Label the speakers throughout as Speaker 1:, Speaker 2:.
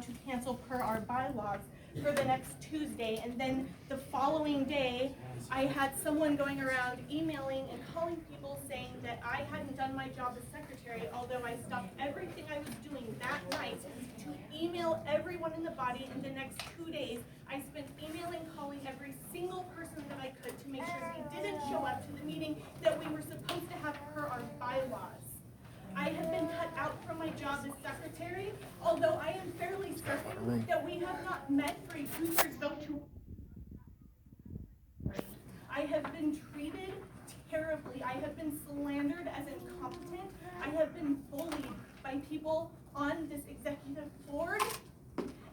Speaker 1: to cancel per our bylaws for the next Tuesday, and then the following day I had someone going around emailing and calling people saying that I hadn't done my job as secretary, although I stopped everything I was doing that night to email everyone in the body. In the next 2 days I spent emailing, calling every single person that I could to make sure they didn't show up to the meeting that we were supposed to have per our bylaws. I have been cut out from my job as secretary, although I am fairly certain that we have not met for a 2/3 vote to. I have been treated terribly. I have been slandered as incompetent. I have been bullied by people on this executive board.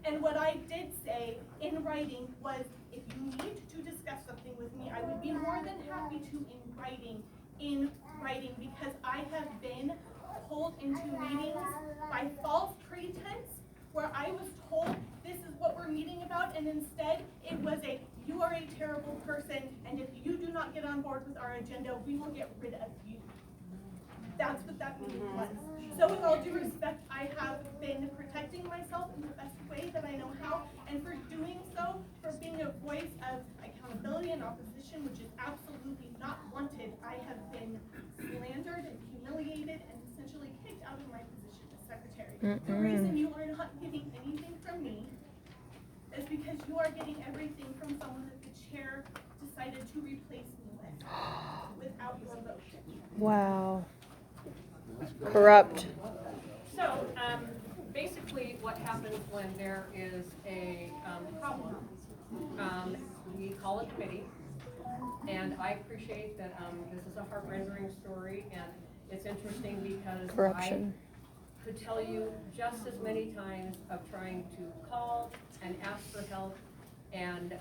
Speaker 1: And what I did say in writing was, if you need to discuss something with me, I would be more than happy to in writing, because I have been pulled into meetings by false pretense where I was told this is what we're meeting about, and instead it was you are a terrible person, and if you do not get on board with our agenda, we will get rid of you. That's what that meeting was. So with all due respect, I have been protecting myself in the best way that I know how, and for doing so, for being a voice of accountability and opposition, which is absolutely not wanted, I have been slandered and humiliated and essentially kicked out of my position as secretary. The reason you are not getting anything from me is because you are getting everything from someone that the chair decided to replace me with, without your vote.
Speaker 2: Wow. Corrupt.
Speaker 3: So, basically what happens when there is a problem, we call a committee, and I appreciate that this is a heart-rending story, and it's interesting because
Speaker 2: Corruption.
Speaker 3: I could tell you just as many times of trying to call and ask for help, and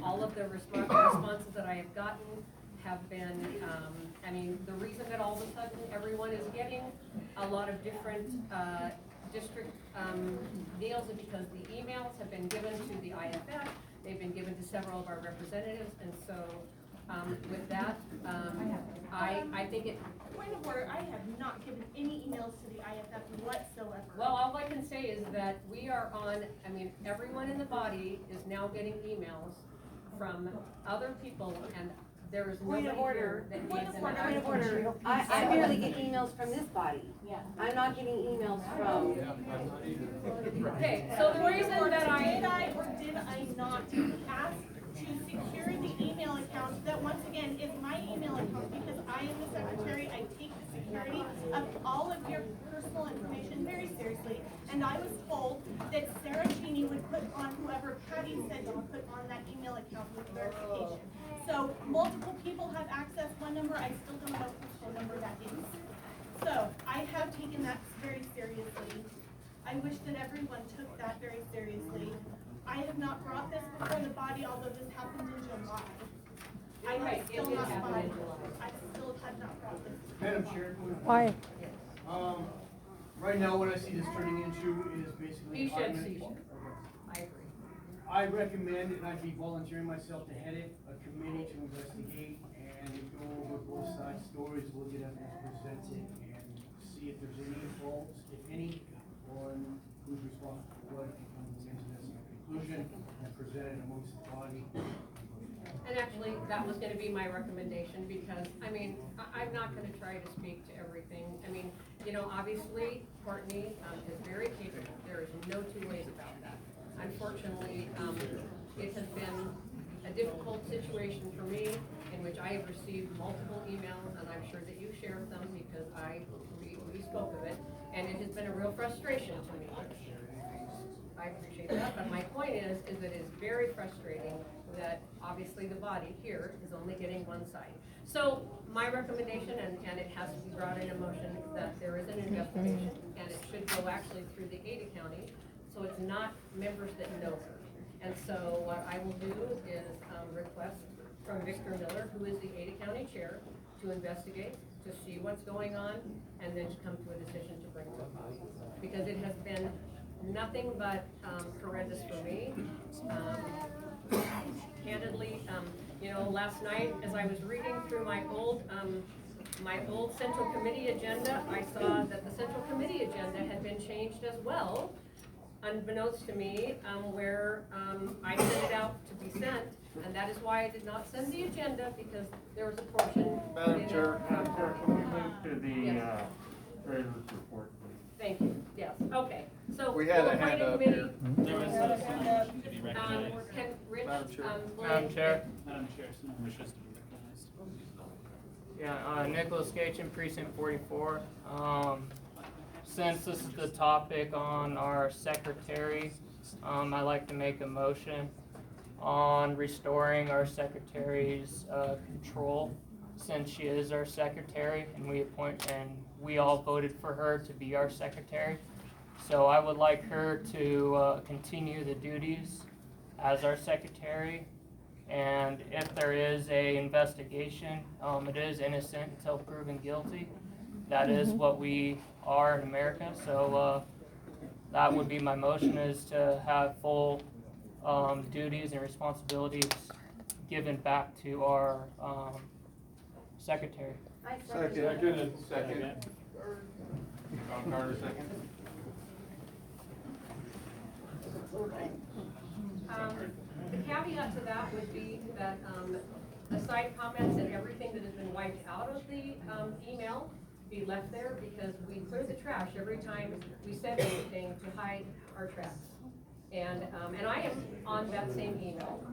Speaker 3: all of the responses that I have gotten have been, I mean, the reason that all of a sudden everyone is getting a lot of different district deals is because the emails have been given to the IFF, they've been given to several of our representatives, and so with that, I think it...
Speaker 1: Point of order, I have not given any emails to the IFF whatsoever.
Speaker 3: Well, all I can say is that we are on, I mean, everyone in the body is now getting emails from other people, and there is nobody here that needs an
Speaker 4: Point of order. I barely get emails from this body. Yeah. I'm not getting emails from.
Speaker 3: Okay, so the reason that
Speaker 1: did I or did I not ask to secure the email account that, once again, is my email account, because I am the secretary. I take the security of all of your personal information very seriously, and I was told that Sarah Cheney would put on whoever Patty said to put on that email account with verification. So multiple people have access. One number, I still don't know whose phone number that is. So I have taken that very seriously. I wish that everyone took that very seriously. I have not brought this before the body, although this happened in July. I have still not brought it. I still have not brought this.
Speaker 5: Madam Chair.
Speaker 2: Why?
Speaker 5: Right now what I see this turning into is basically.
Speaker 3: he should see. I agree.
Speaker 5: I recommend, and I'd be volunteering myself to head it, a committee to investigate and go over both sides' stories, look at evidence presented, and see if there's any faults, if any, on who's responsible for what, and come to this conclusion and present it amongst the body.
Speaker 3: And actually, that was gonna be my recommendation, because, I mean, I'm not gonna try to speak to everything. I mean, you know, obviously, Courtney is very capable. There is no two ways about that. Unfortunately, it has been a difficult situation for me, in which I have received multiple emails, and I'm sure that you shared them, because we spoke of it, and it has been a real frustration to me. I appreciate that, but my point is that it's very frustrating that obviously the body here is only getting one side. So my recommendation, and it has to be brought in a motion, that there is an investigation, and it should go actually through the Ada County, so it's not members that know her. And so what I will do is request from Victor Miller, who is the Ada County chair, to investigate, to see what's going on, and then to come to a decision to bring to a body. Because it has been nothing but horrendous for me. Candidly, you know, last night as I was reading through my old Central Committee agenda, I saw that the Central Committee agenda had been changed as well unbeknownst to me, where, I sent it out to be sent, and that is why I did not send the agenda, because there was a portion.
Speaker 6: Madam Chair, can we move to the,
Speaker 3: Yes.
Speaker 6: treasurer's report, please?
Speaker 3: Thank you, yes, okay, so.
Speaker 6: We had
Speaker 3: we'll
Speaker 6: a hand
Speaker 3: appoint
Speaker 6: up
Speaker 3: committee.
Speaker 6: here.
Speaker 7: There was someone to be recognized.
Speaker 3: Can Rich,
Speaker 6: Madam Chair.
Speaker 7: Madam Chair, someone wishes to be recognized.
Speaker 8: Yeah, Nicholas Gatchen, Precinct 44. Since this is the topic on our secretary, I'd like to make a motion on restoring our secretary's control, since she is our secretary and we all voted for her to be our secretary. So I would like her to continue the duties as our secretary. And if there is a investigation, it is innocent until proven guilty. That is what we are in America. So that would be my motion, is to have full duties and responsibilities given back to our secretary.
Speaker 4: I second.
Speaker 6: Second. John Carter, second.
Speaker 3: The caveat to that would be that, aside comments and everything that has been wiped out of the, email be left there, because we clear the trash every time we send anything to hide our tracks. And I am on that same email.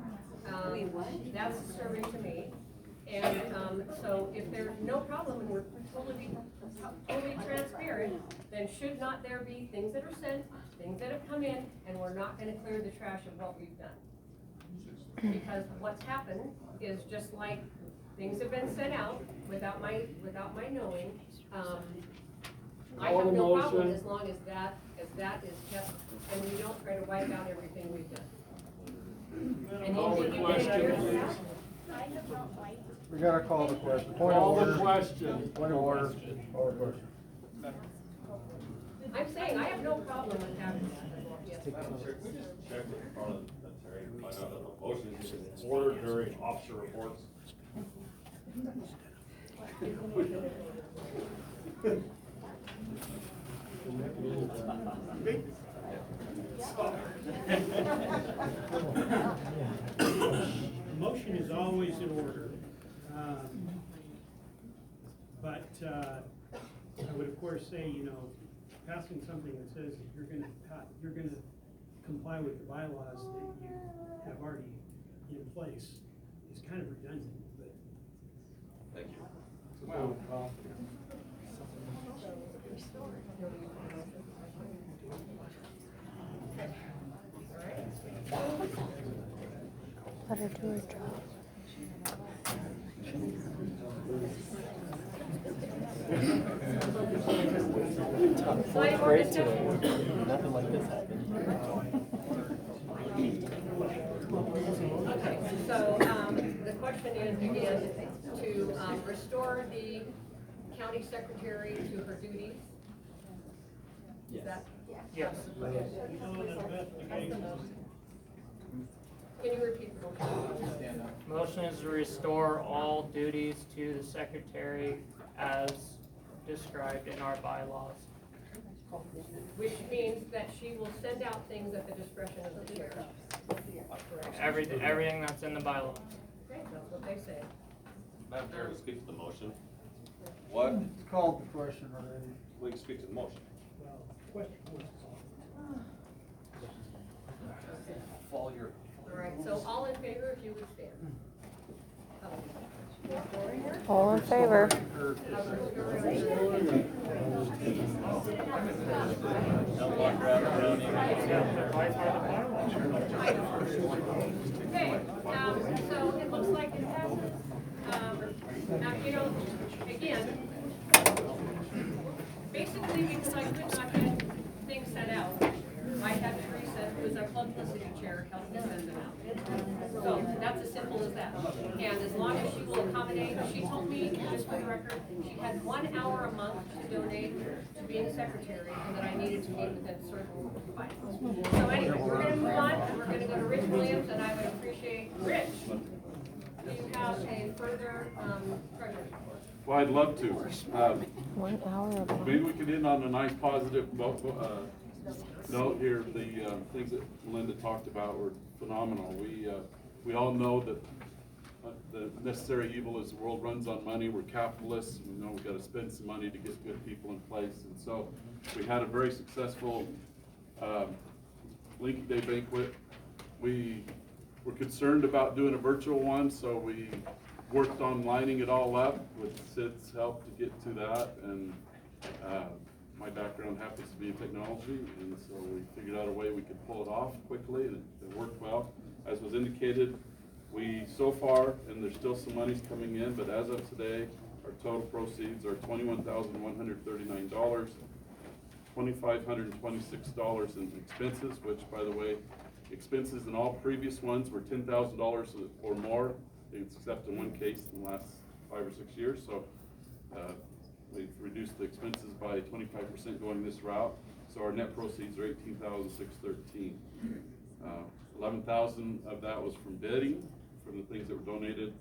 Speaker 3: That's serving to me. And, so if there's no problem and we're totally transparent, then should not there be things that are sent, things that have come in, and we're not gonna clear the trash of what we've done? Because what's happened is, just like things have been sent out without my knowing, I have no problem as long as that is kept, and we don't try to wipe out everything we've done. And
Speaker 6: Call the
Speaker 3: you
Speaker 6: question, please.
Speaker 1: I have not liked.
Speaker 9: We gotta call the question. Point of
Speaker 6: Call the
Speaker 9: order.
Speaker 6: question.
Speaker 9: Point of order. Call the question.
Speaker 3: I'm saying I have no problem with having that. Yes.
Speaker 10: Madam Chair, can we just check with parliamentary and find out if a motion is ordered during officer reports?
Speaker 11: The motion is always in order. But I would of course say, passing something that says that you're gonna comply with the bylaws that you have already in place is kind of redundant, but.
Speaker 10: Thank you.
Speaker 6: Well,
Speaker 2: Let her do her job.
Speaker 3: Fourth grade today,
Speaker 7: nothing like this happened.
Speaker 3: Okay, so, the question is again, to, restore the county secretary to her duties. Is that,
Speaker 8: Yes.
Speaker 3: can you repeat the motion?
Speaker 8: Motion is to restore all duties to the secretary as described in our bylaws.
Speaker 3: Which means that she will send out things at the discretion of the chair.
Speaker 8: Everything that's in the bylaws.
Speaker 3: Great, that's what they say.
Speaker 10: Madam Chair, to speak to the motion. What,
Speaker 9: It's called the question already.
Speaker 10: we can speak to the motion.
Speaker 11: Well, question was
Speaker 10: Follow your.
Speaker 3: All right, so all in favor, if you would stand.
Speaker 2: All in favor?
Speaker 10: Don't walk around around
Speaker 3: Okay, so it looks like it passes. Now, again, basically because I could not get things sent out, I had Teresa, who is our publicity chair, help me send them out. So that's as simple as that. And as long as she will accommodate, she told me, just for the record, she had 1 hour a month to donate to being secretary, and that I needed to meet within certain requirements. So anyway, we're gonna move on, and we're gonna go to Rich Williams, and I would appreciate, Rich, do you have a further, treasurer's report?
Speaker 12: Well, I'd love to.
Speaker 2: 1 hour of.
Speaker 12: Maybe we could end on a nice positive note here, the things that Melinda talked about were phenomenal. We all know that the necessary evil is the world runs on money. We're capitalists. We know we've got to spend some money to get good people in place. And so we had a very successful Lincoln Day banquet. We were concerned about doing a virtual one, so we worked on lining it all up with Sid's help to get to that. And my background happens to be in technology, and so we figured out a way we could pull it off quickly, and it worked well. As was indicated, we so far, and there's still some monies coming in, but as of today, our total proceeds are $21,139, $2,526 in expenses, which, by the way, expenses in all previous ones were $10,000 or more, except in one case in the last 5 or 6 years. So we've reduced the expenses by 25% going this route. So our net proceeds are $18,613. 11,000 of that was from bidding, from the things that were donated,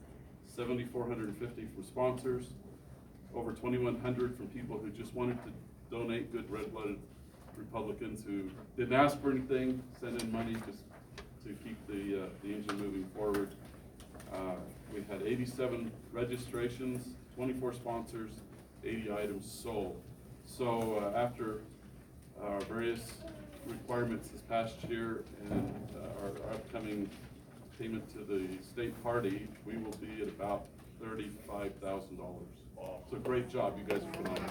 Speaker 12: 7,450 from sponsors, over 2,100 from people who just wanted to donate, good red-blooded Republicans who didn't ask for anything, sent in money just to keep the engine moving forward. We had 87 registrations, 24 sponsors, 80 items sold. So after our various requirements this past year and our upcoming payment to the state party, we will be at about $35,000. So great job, you guys are phenomenal.